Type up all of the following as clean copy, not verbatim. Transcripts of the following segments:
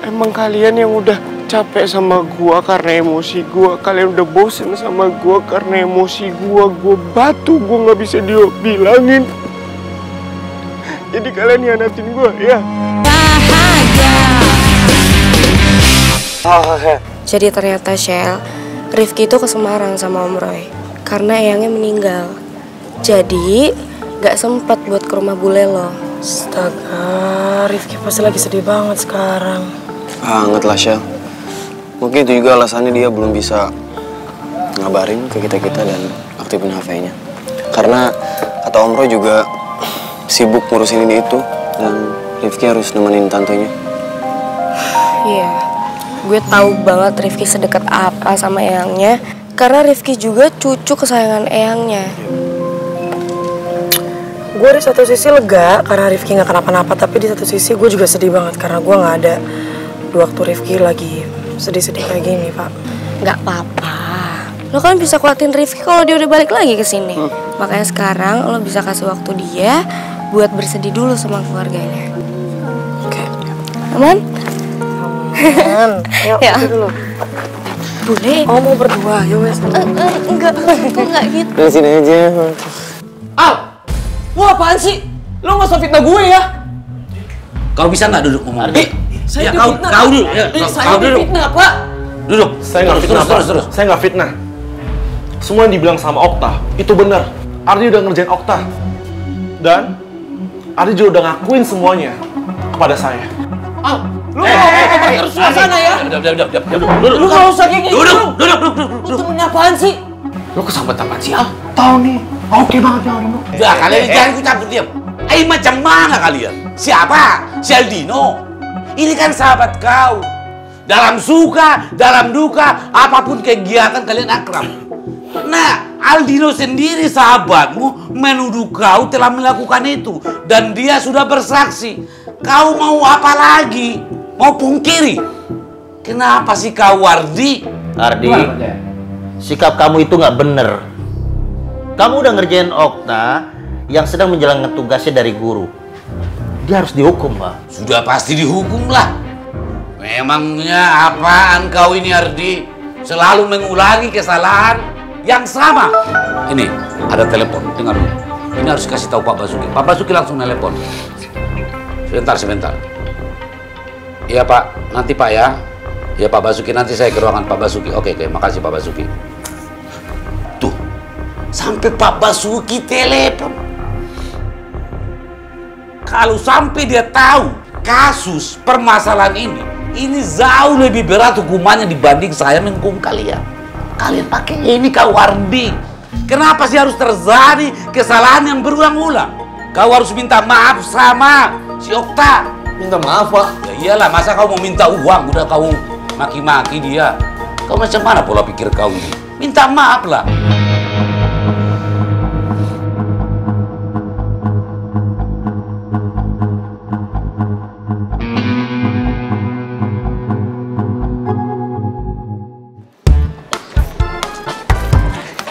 Emang kalian yang udah capek sama gua karena emosi gua, kalian udah bosen sama gua karena emosi gua batu, gua nggak bisa dibilangin. Jadi kalian hianatin gua, ya? Jadi ternyata Shell, Rifki itu ke Semarang sama Om Roy karena eyangnya meninggal. Jadi gak sempat buat ke rumah bule lo. Astaga, Rifki pasti lagi sedih banget sekarang. Banget lah, Shell. Mungkin itu juga alasannya dia belum bisa ngabarin ke kita-kita dan aktifin HP-nya. Karena kata Om Roy juga sibuk ngurusin ini itu dan Rifki harus nemenin tantenya. Iya, gue tahu banget Rifki sedekat apa sama eyangnya karena Rifki juga cucu kesayangan eyangnya. Gue di satu sisi lega karena Rifki gak kenapa-napa, tapi di satu sisi gue juga sedih banget karena gue gak ada di waktu Rifki lagi sedih-sedih kayak gini, Pak. Gak apa-apa, lo kan bisa kuatin Rifki kalau dia udah balik lagi ke sini. Makanya sekarang lo bisa kasih waktu dia buat bersedih dulu sama keluarganya. Oke. Aman? Aman. Yuk, Ya. dulu. Boleh? Oh, mau berdua, ya wes. Enggak gitu. Dari sini aja. Al! Lu apaan sih? Lu nggak usah fitnah gue ya? Kau bisa nggak duduk ngomong? Saya ya, kau duduk. Ya, saya kau duduk. difitnah, Pak. Duduk. Saya nggak fitnah, Pak. Saya nggak fitnah. Semua yang dibilang sama Okta itu benar. Ardi udah ngerjain Okta. Dan Ardi juga udah ngakuin semuanya kepada saya. Al, lu nggak terus suasana ya? Duduk. Lu nggak usah kayak gitu. Duduk. Lu temennya apaan sih? Lu kesambet apaan sih, Al? Tahu nih, oke banget ya Aldino. Udah, kalian jangan ikut campur diam. Macam mana kalian? Siapa? Si Aldino. Ini kan sahabat kau. Dalam suka, dalam duka, apapun kegiatan kalian akrab. Nah, Aldino sendiri sahabatmu menuduh kau telah melakukan itu. Dan dia sudah bersaksi. Kau mau apa lagi? Mau pungkiri? Kenapa sih kau, Wardi? Ardi, sikap kamu itu nggak bener. Kamu udah ngerjain Okta yang sedang menjalankan tugasnya dari guru. Dia harus dihukum, Pak. Sudah pasti dihukum lah. Memangnya apaan kau ini, Ardi? Selalu mengulangi kesalahan yang sama. Ini, ada telepon. Dengar dulu. Ini harus kasih tahu Pak Basuki. Pak Basuki langsung telepon. Sebentar. Iya, Pak. Nanti, Pak, ya. Ya, Pak Basuki. Nanti saya ke ruangan Pak Basuki. Oke. Makasih, Pak Basuki. Tuh. Sampai Pak Basuki telepon. Kalau sampai dia tahu kasus permasalahan ini jauh lebih berat hukumannya dibanding saya menghukum kalian. Kalian pakai ini kau, Ardi. Kenapa sih harus terjadi kesalahan yang berulang-ulang? Kau harus minta maaf sama si Okta. Minta maaf, Pak. Ya iyalah, masa kau mau minta uang udah kau maki-maki dia? Kau macam mana pola pikir kau ini? Minta maaf lah.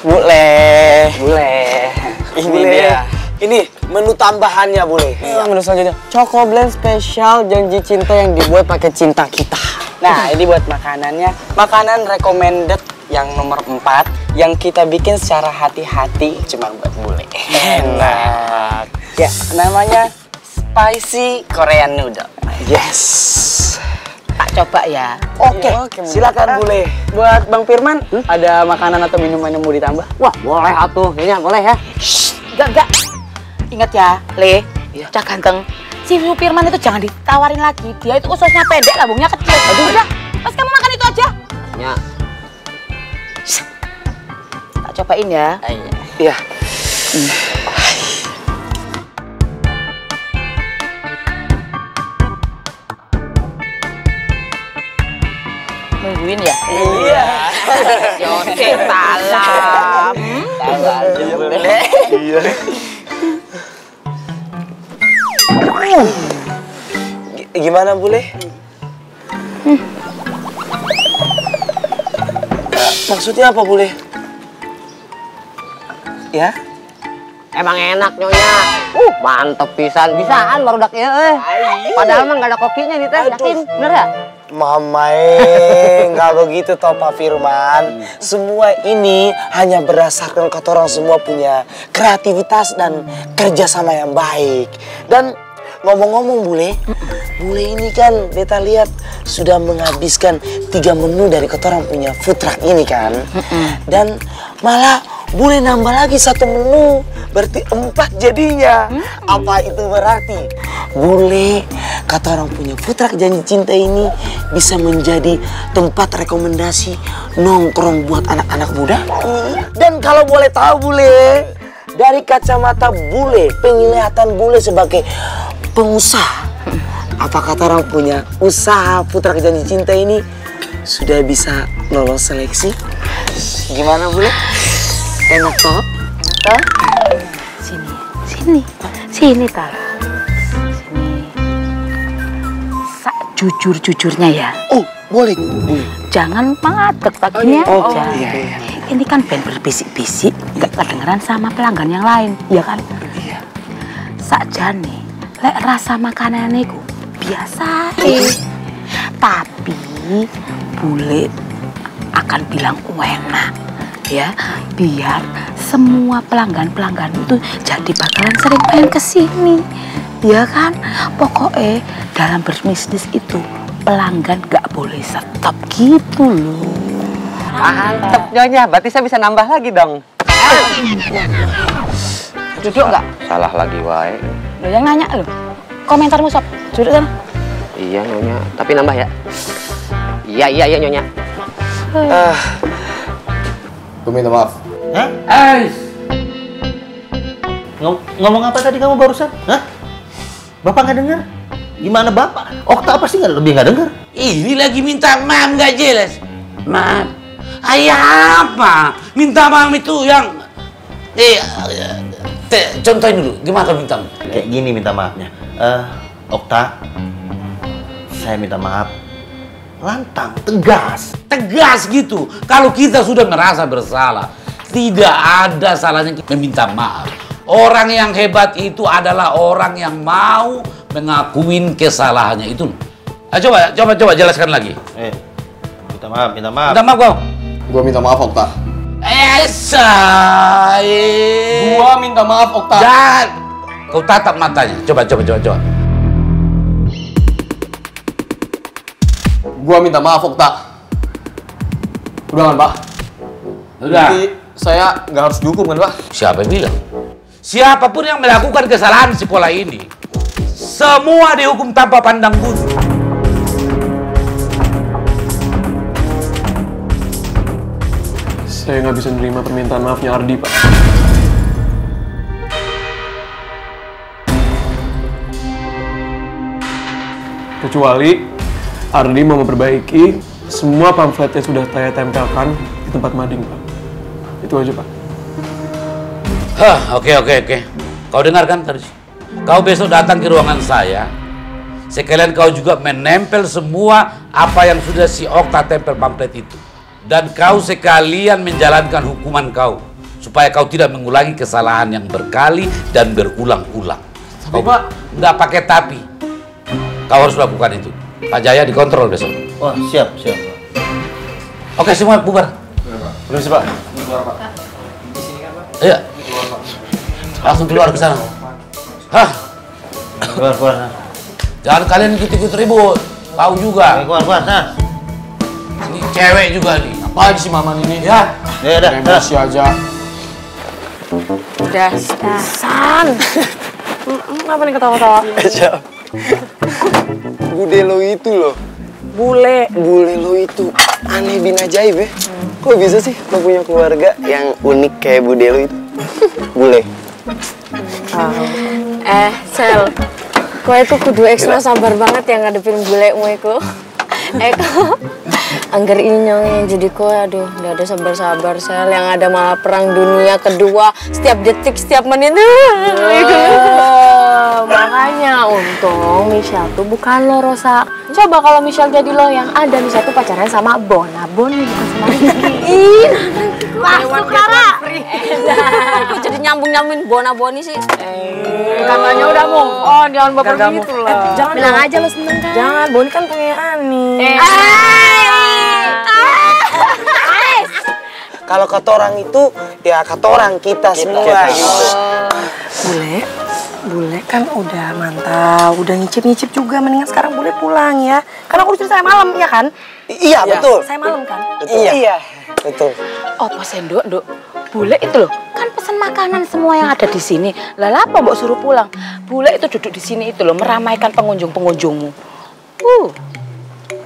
Boleh. Ini dia. Ini menu tambahannya, boleh. Menu selanjutnya, Choco Blend spesial janji cinta yang dibuat pakai cinta kita. Nah, ini buat makanannya. Makanan recommended yang nomor 4 yang kita bikin secara hati-hati cuma buat bule. Enak. Ya, namanya spicy Korean noodle. Yes. Tak coba ya. Oke, silakan bule. Buat Bang Firman, ada makanan atau minuman yang mau ditambah? Wah, boleh atuh. Kayaknya boleh ya. Enggak. Ingat ya, Le, Cak Ganteng. Si Firman itu jangan ditawarin lagi. Dia itu ususnya pendek, lambungnya kecil. Udah, mas kamu makan itu aja. Ya. Tak cobain ya. Iya. Nungguin ya? Iya. Oke, salam. Iya. Gimana, Bule? Maksudnya apa, Bule? Ya? Emang enak nyonya. Mantep pisan. Bisaan baru dak ya. Padahal mah nggak ada kopinya nih teh. Yakin? Bener ya? Mama nggak begitu toh Pak Firman. Semua ini hanya berdasarkan katorang semua punya kreativitas dan kerjasama yang baik. Dan ngomong-ngomong bule ini kan beta lihat sudah menghabiskan 3 menu dari katorang punya food truck ini kan. Dan malah bule nambah lagi 1 menu, berarti 4 jadinya. Apa itu berarti? Bule kata orang punya food truck Janji Cinta ini bisa menjadi tempat rekomendasi nongkrong buat anak-anak muda. Dan kalau boleh tahu bule, dari kacamata bule, penglihatan bule sebagai pengusaha, apa kata orang punya usaha food truck Janji Cinta ini sudah bisa lolos seleksi? Gimana bule? Enak toh? Toh? Sini Tara. Jujur-jujurnya ya. Oh, boleh. Jangan mengadek paginya aja. Iya. Ini kan band berbisik-bisik, gak kedengeran sama pelanggan yang lain, ya kan? Iya. Sakjane, lek rasa makanannya ku biasa. Tapi bule akan bilang enak, ya. Biar semua pelanggan-pelanggan itu jadi bakalan sering pengen kesini. Ya kan, pokoknya dalam berbisnis itu pelanggan gak boleh stop gitu loh. Mantep nyonya, berarti saya bisa nambah lagi dong. Duduk nggak? Salah lagi wae. Lo yang nanya lo, komentarmu sob. Duduk sana. Iya nyonya, tapi nambah ya. Iya nyonya. Gue minta maaf. Hah? Ngomong apa tadi kamu barusan? Hah? Bapak nggak dengar? Gimana Bapak? Okta pasti lebih nggak dengar. Ini lagi minta maaf nggak jelas. Maaf. Apa? Minta maaf itu yang contohin dulu. Gimana minta maaf? Kayak gini minta maafnya. Okta, saya minta maaf. Lantang, tegas. Tegas gitu. Kalau kita sudah merasa bersalah, tidak ada salahnya kita meminta maaf. Orang yang hebat itu adalah orang yang mau mengakuin kesalahannya itu. Coba jelaskan lagi. Minta maaf. Minta maaf kau. Gue minta maaf Okta. Gua minta maaf Okta. Dan kau tatap matanya. Coba. Gue minta maaf Okta. Udah kan Pak? Udah. Jadi saya nggak harus dihukum kan Pak? Siapa yang bilang? Siapapun yang melakukan kesalahan di sekolah ini, semua dihukum tanpa pandang bulu. Saya nggak bisa menerima permintaan maafnya Ardi, Pak. Kecuali Ardi mau memperbaiki semua pamflet yang sudah saya tempelkan di tempat mading, Pak. Itu aja, Pak. Oke. Kau dengarkan terus. Kau besok datang ke ruangan saya. Sekalian kau juga menempel semua apa yang sudah si Okta tempel pamflet itu. Dan kau sekalian menjalankan hukuman kau. Supaya kau tidak mengulangi kesalahan yang berkali dan berulang-ulang. Tapi Pak, nggak pakai tapi. Kau harus lakukan itu. Pak Jaya dikontrol besok. Wah, siap. Oke, semua bubar. Permisi Pak. Iya. Langsung keluar ke sana. Keluar. Jangan kalian ikut-ikut ribut. Kau juga. Keluar, nah. Ini cewek juga nih. Apaan sih Maman ini? Ya. Udah. Emosi aja. Udah, San. Kenapa nih ketawa-ketawa? Bude lo itu loh. Bule lo itu aneh bin ajaib ya. Kok bisa sih lo punya keluarga yang unik kayak bude lo itu? Bule. Sel, kau itu kudu ekstra sabar banget ya ngadepin bulemu itu. Eko, angger ini yang jadi kau, aduh, udah ada sabar-sabar Sel, yang ada malah perang dunia kedua setiap detik, setiap menit. Makanya untung Michelle tuh bukan lo Rosa, Coba kalau Michelle jadi lo yang ada, Michelle tuh pacaran sama Bona. Bon bukan sama Rizky. Ih, masuk Clara. Kok jadi nyambung-nyambungin Bona-Boni sih? Katanya udah move on, jangan baper gitu lah. Jangan Bilang aja lo seneng kan? Jangan, Boni kan punya Ani. Kalau kata orang itu, ya kata orang kita semua. Bule kan udah mantap, udah nyicip-nyicip juga. Mendingan sekarang Bule pulang ya. Karena aku disuruh saya malam, ya kan? Iya, betul. Saya malam kan? Iya, betul. Oh, pesen Dok. Bule itu loh, kan pesan makanan semua yang ada di sini. Lah apa mbok suruh pulang? Bule itu duduk di sini itu loh, meramaikan pengunjung-pengunjungmu.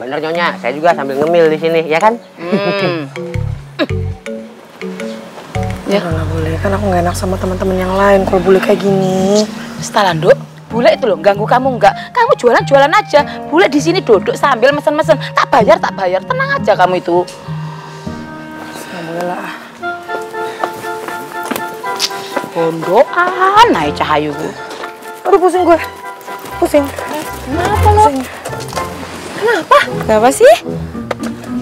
Bener Nyonya, saya juga sambil ngemil di sini, ya kan? Ya nggak boleh, kan aku nggak enak sama teman-teman yang lain kalau Bule kayak gini. Setelah Dok, Bule itu loh ganggu kamu enggak? Kamu jualan-jualan aja. Bule di sini duduk sambil mesen-mesen. Tak bayar. Tenang aja kamu itu. Nggak boleh lah. Pondokan naik cahayu. Aduh pusing gue. Pusing. Kenapa lo? Kenapa sih?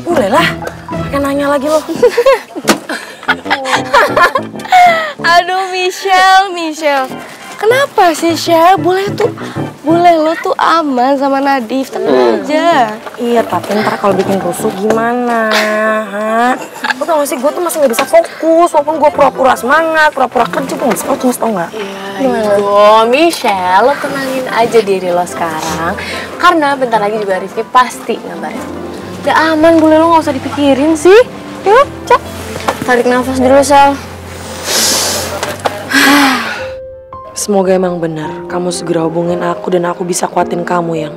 Boleh lah. Pakai nanya lagi lo. Aduh Michelle. Kenapa sih Shell? Bule lo tuh aman sama Nadif, tenang aja. Iya, tapi ntar kalau bikin rusuh gimana? Lo tau gak sih, gue tuh masih gak bisa fokus. Walaupun gue pura-pura semangat, pura-pura kerja, gue gak bisa fokus, tau gak? Aduh, Michelle, lo tenangin aja diri lo sekarang. Karena bentar lagi juga Rifki pasti ngabarin. Udah aman, Bule lo gak usah dipikirin sih. Yuk, cak. Tarik nafas dulu, Sel. Semoga emang benar, kamu segera hubungin aku dan aku bisa kuatin kamu yang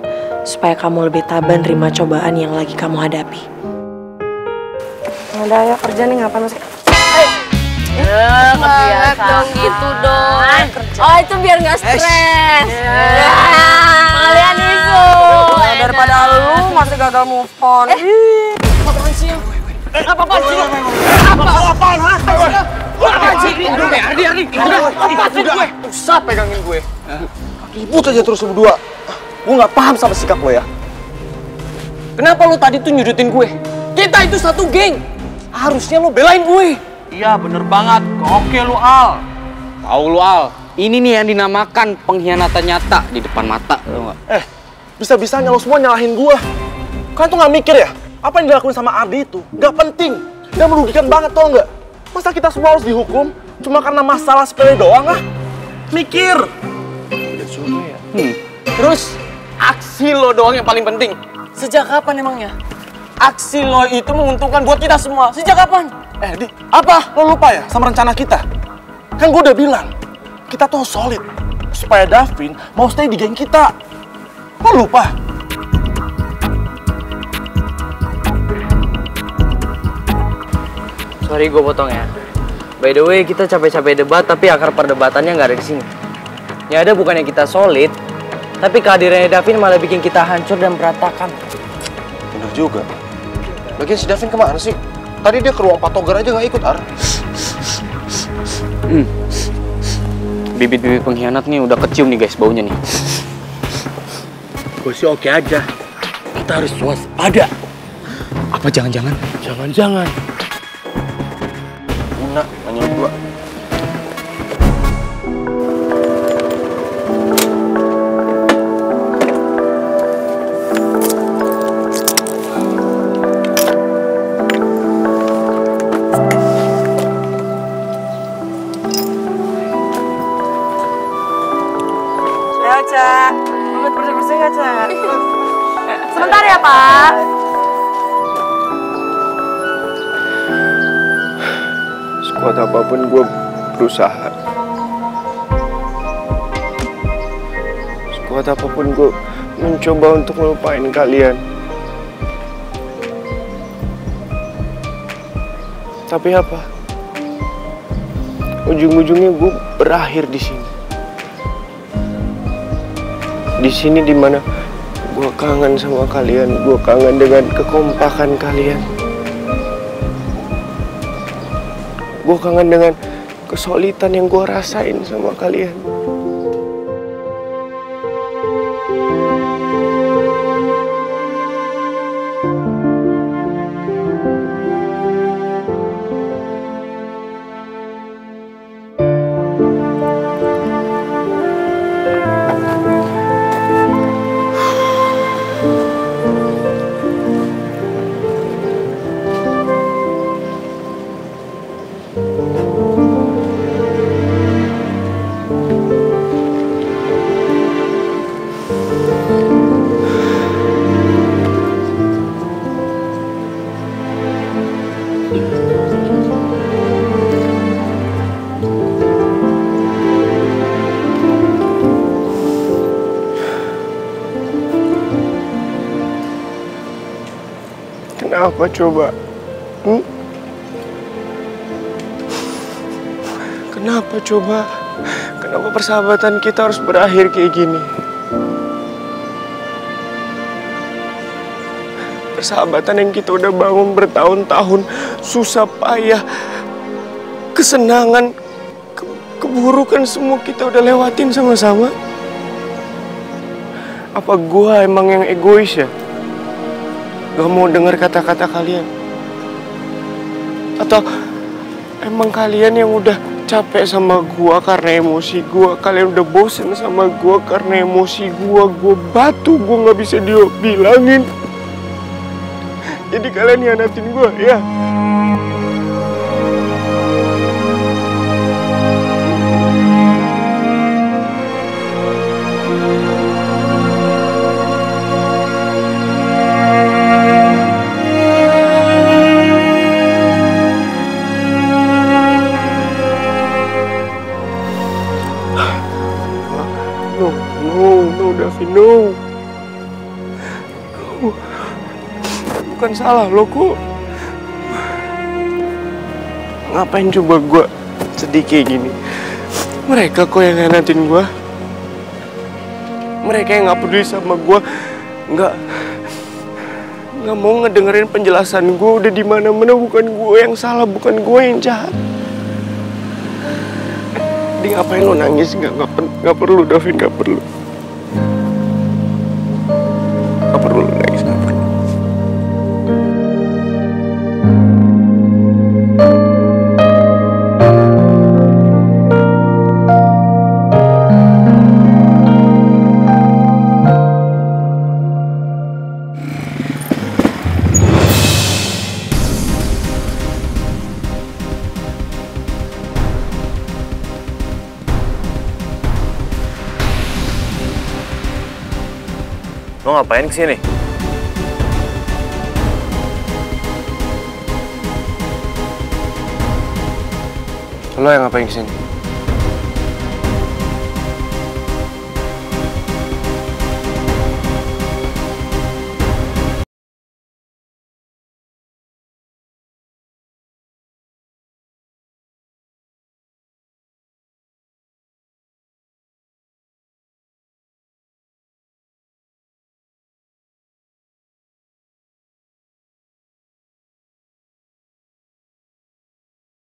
supaya kamu lebih tabah nerima cobaan yang lagi kamu hadapi. Udah ayo kerja nih, ngapain masih? Semangat dong gitu dong. Oh itu biar nggak stres. Kalian itu. Daripada lu masih gagal move on. Apaan sih? Apaan sih? Udah, usah pegangin gue. Ribut aja terus lu berdua. Gue nggak paham sama sikap lo ya. Kenapa lo tadi tuh nyudutin gue? Kita itu satu geng. Harusnya lo belain gue. Iya bener banget. Oke lu Al. Tahu lu Al. Ini nih yang dinamakan pengkhianatan nyata di depan mata. Tau nggak? Bisa-bisanya lo semua nyalahin gue. Kalian tuh nggak mikir ya? Apa yang dilakuin sama Ardi itu nggak penting, nggak merugikan banget, tau nggak? Masa kita semua harus dihukum cuma karena masalah sepele doang ah? Mikir. Terus aksi lo doang yang paling penting. Sejak kapan emangnya? Aksi lo itu menguntungkan buat kita semua. Sejak kapan? Di, apa? Lo lupa ya sama rencana kita? Kan gue udah bilang, kita tuh solid supaya Davin mau stay di geng kita. Lo lupa? Sorry gue potong ya. By the way, kita capek-capek debat tapi akar perdebatannya nggak ada di sini. Ya ada bukannya kita solid, tapi kehadirannya Davin malah bikin kita hancur dan berantakan. Bener juga. Lagian si Davin kemana sih? Tadi dia ke ruang patogar aja nggak ikut, Ar. Bibit-bibit pengkhianat nih udah kecium nih guys baunya nih. Gue sih oke aja. Kita harus waspada. Apa jangan-jangan? Jangan-jangan. Nah, nanya dua. Ya, Cak. Mau bersih-bersih nggak, Cak? Sebentar ya, Pak. Sekuat apapun gue berusaha. Sekuat apapun gue mencoba untuk melupain kalian. Tapi apa? Ujung-ujungnya gue berakhir di sini. Di sini dimana gue kangen sama kalian. Gue kangen dengan kekompakan kalian. Gue kangen dengan kesolidan yang gue rasain sama kalian. Kenapa coba? Kenapa coba? Kenapa persahabatan kita harus berakhir kayak gini? Persahabatan yang kita udah bangun bertahun-tahun, susah payah, kesenangan, keburukan semua kita udah lewatin sama-sama. Apa gua emang yang egois ya? Gak mau dengar kata-kata kalian? Atau emang kalian yang udah capek sama gua karena emosi gua? Kalian udah bosen sama gua karena emosi gua? Gua batu, gua gak bisa dibilangin. Jadi kalian hianatin gua, ya? No, Davi, no. Bukan salah lo kok. Ngapain coba gue sedih kayak gini? Mereka kok yang ngantin gue. Mereka yang gak peduli sama gue, nggak mau ngedengerin penjelasan gue. Udah di mana-mana bukan gue yang salah, bukan gue yang jahat. Di ngapain lo nangis? Nggak perlu, Davin, nggak perlu. Nggak perlu nangis, nggak perlu. Lo ngapain kesini? Lo yang ngapain kesini?